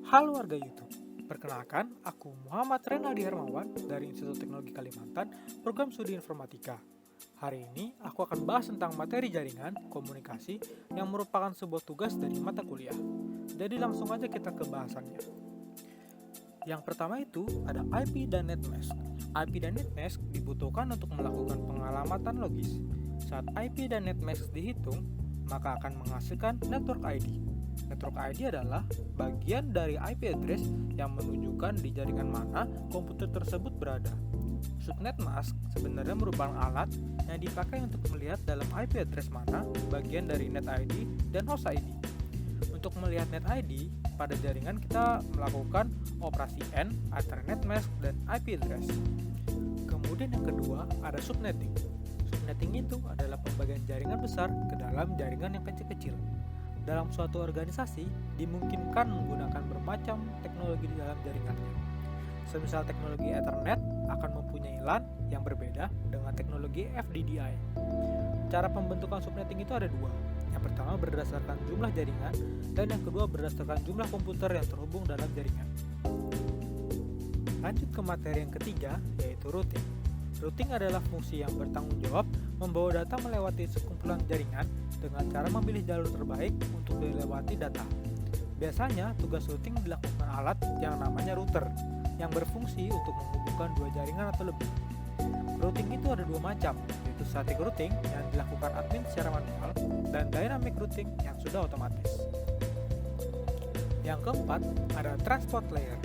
Halo warga YouTube, perkenalkan aku Muhammad Renaldi Hermawan dari Institut Teknologi Kalimantan, program studi informatika. Hari ini aku akan bahas tentang materi jaringan komunikasi yang merupakan sebuah tugas dari mata kuliah. Jadi langsung aja kita ke bahasannya. Yang pertama itu ada IP dan netmask. IP dan netmask dibutuhkan untuk melakukan pengalamatan logis. Saat IP dan netmask dihitung, maka akan menghasilkan network ID. Network ID adalah bagian dari IP address yang menunjukkan di jaringan mana komputer tersebut berada. Subnet mask sebenarnya merupakan alat yang dipakai untuk melihat dalam IP address mana bagian dari net ID dan host ID. Untuk melihat net ID pada jaringan kita melakukan operasi N antara net mask dan IP address. Kemudian yang kedua ada subnetting. Subnetting itu adalah pembagian jaringan besar ke dalam jaringan yang kecil-kecil. Dalam suatu organisasi, dimungkinkan menggunakan bermacam teknologi di dalam jaringannya. Semisal teknologi Ethernet akan mempunyai LAN yang berbeda dengan teknologi FDDI. Cara pembentukan subnetting itu ada dua. Yang pertama berdasarkan jumlah jaringan, dan yang kedua berdasarkan jumlah komputer yang terhubung dalam jaringan. Lanjut ke materi yang ketiga, yaitu routing. Routing adalah fungsi yang bertanggung jawab membawa data melewati sekumpulan jaringan dengan cara memilih jalur terbaik untuk dilewati data. Biasanya, tugas routing dilakukan alat yang namanya router, yang berfungsi untuk menghubungkan dua jaringan atau lebih. Routing itu ada dua macam, yaitu static routing yang dilakukan admin secara manual, dan dynamic routing yang sudah otomatis. Yang keempat, ada transport layer.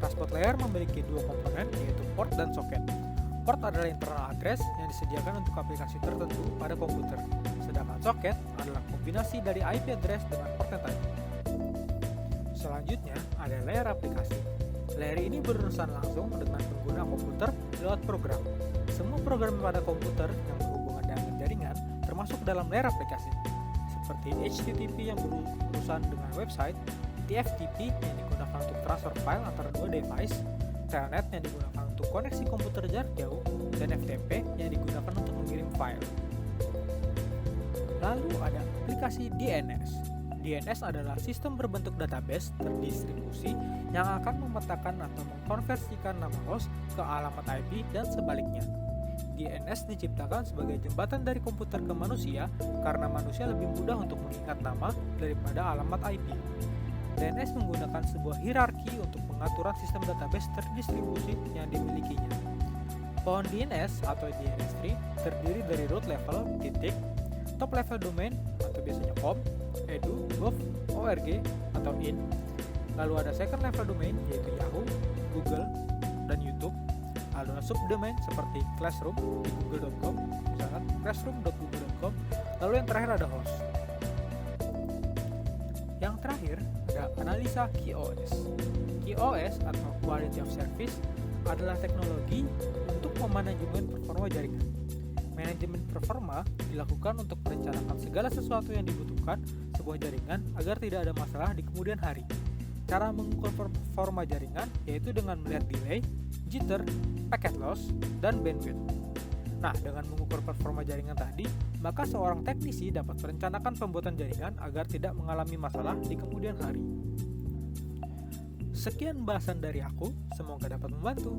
Transport layer memiliki dua komponen, yaitu port dan socket. Port adalah internal address yang disediakan untuk aplikasi tertentu pada komputer, sedangkan socket adalah kombinasi dari IP address dengan port yang tadi. Selanjutnya ada layer aplikasi. Layer ini berurusan langsung dengan pengguna komputer lewat program. Semua program pada komputer yang berhubungan dengan jaringan termasuk dalam layer aplikasi, seperti HTTP yang berurusan dengan website, TFTP yang digunakan untuk transfer file antara dua device, Telnet yang digunakan untuk koneksi komputer jarak jauh, dan FTP yang digunakan untuk mengirim file. Lalu ada aplikasi DNS. DNS adalah sistem berbentuk database terdistribusi yang akan memetakan atau mengkonversikan nama host ke alamat IP dan sebaliknya. DNS diciptakan sebagai jembatan dari komputer ke manusia karena manusia lebih mudah untuk mengingat nama daripada alamat IP. DNS menggunakan sebuah hierarki untuk pengaturan sistem database terdistribusi yang dimilikinya. Pohon DNS atau DNS tree terdiri dari root level, titik, top level domain atau biasanya com, edu, gov, org atau in. Lalu ada second level domain yaitu Yahoo, Google, dan YouTube. Lalu ada subdomain seperti classroom di google.com, misalkan classroom.google.com. Lalu yang terakhir ada host. Yang terakhir ada analisa QoS. QoS atau Quality of Service adalah teknologi untuk memanajemen performa jaringan. Manajemen performa dilakukan untuk merencanakan segala sesuatu yang dibutuhkan sebuah jaringan agar tidak ada masalah di kemudian hari. Cara mengukur performa jaringan yaitu dengan melihat delay, jitter, packet loss, dan bandwidth. Nah, dengan mengukur performa jaringan tadi, maka seorang teknisi dapat merencanakan pembuatan jaringan agar tidak mengalami masalah di kemudian hari. Sekian bahasan dari aku, semoga dapat membantu.